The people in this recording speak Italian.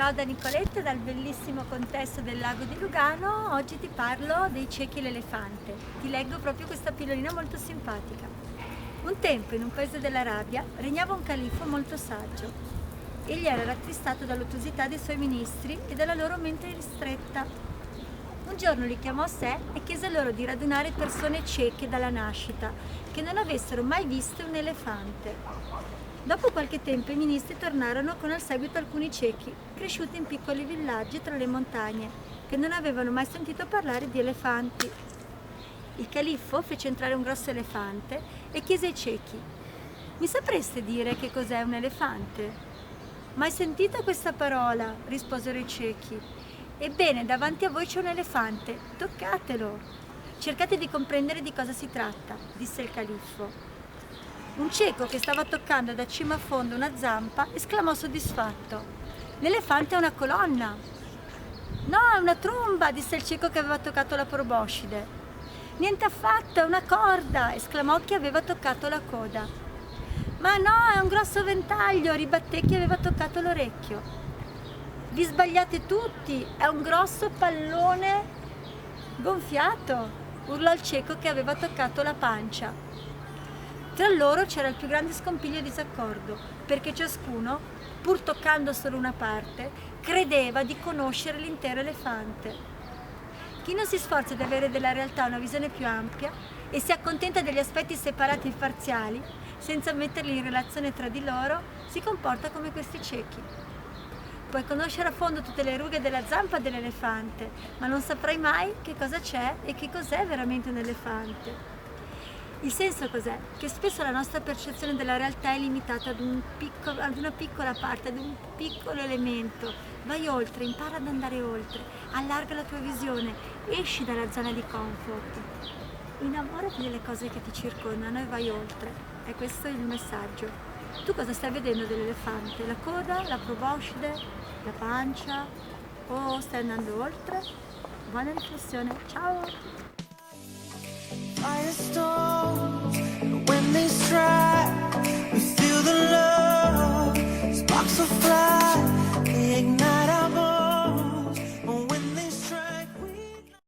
Ciao da Nicoletta, dal bellissimo contesto del lago di Lugano. Oggi ti parlo dei ciechi e l'elefante. Ti leggo proprio questa pillolina molto simpatica. Un tempo, in un paese dell'Arabia, regnava un califfo molto saggio. Egli era rattristato dall'ottusità dei suoi ministri e dalla loro mente ristretta. Un giorno li chiamò a sé e chiese loro di radunare persone cieche dalla nascita, che non avessero mai visto un elefante. Dopo qualche tempo i ministri tornarono con al seguito alcuni ciechi, cresciuti in piccoli villaggi tra le montagne, che non avevano mai sentito parlare di elefanti. Il califfo fece entrare un grosso elefante e chiese ai ciechi: «Mi sapreste dire che cos'è un elefante?» «Mai sentita questa parola?» risposero i ciechi. «Ebbene, davanti a voi c'è un elefante, toccatelo!» «Cercate di comprendere di cosa si tratta», disse il califfo. Un cieco che stava toccando da cima a fondo una zampa esclamò soddisfatto: «L'elefante è una colonna!» «No, è una tromba!» disse il cieco che aveva toccato la proboscide. «Niente affatto, è una corda!» esclamò chi aveva toccato la coda. «Ma no, è un grosso ventaglio!» ribatté chi aveva toccato l'orecchio. «Vi sbagliate tutti, è un grosso pallone gonfiato!» urlò il cieco che aveva toccato la pancia. Tra loro c'era il più grande scompiglio e disaccordo, perché ciascuno, pur toccando solo una parte, credeva di conoscere l'intero elefante. Chi non si sforza di avere della realtà una visione più ampia e si accontenta degli aspetti separati e parziali, senza metterli in relazione tra di loro, si comporta come questi ciechi. Puoi conoscere a fondo tutte le rughe della zampa dell'elefante, ma non saprai mai che cosa c'è e che cos'è veramente un elefante. Il senso cos'è? Che spesso la nostra percezione della realtà è limitata ad una piccola parte, ad un piccolo elemento. Vai oltre, impara ad andare oltre, allarga la tua visione, esci dalla zona di comfort. Innamorati delle cose che ti circondano e vai oltre. E questo è il messaggio. Tu cosa stai vedendo dell'elefante? La coda, la proboscide, la pancia? O stai andando oltre? Buona riflessione, ciao!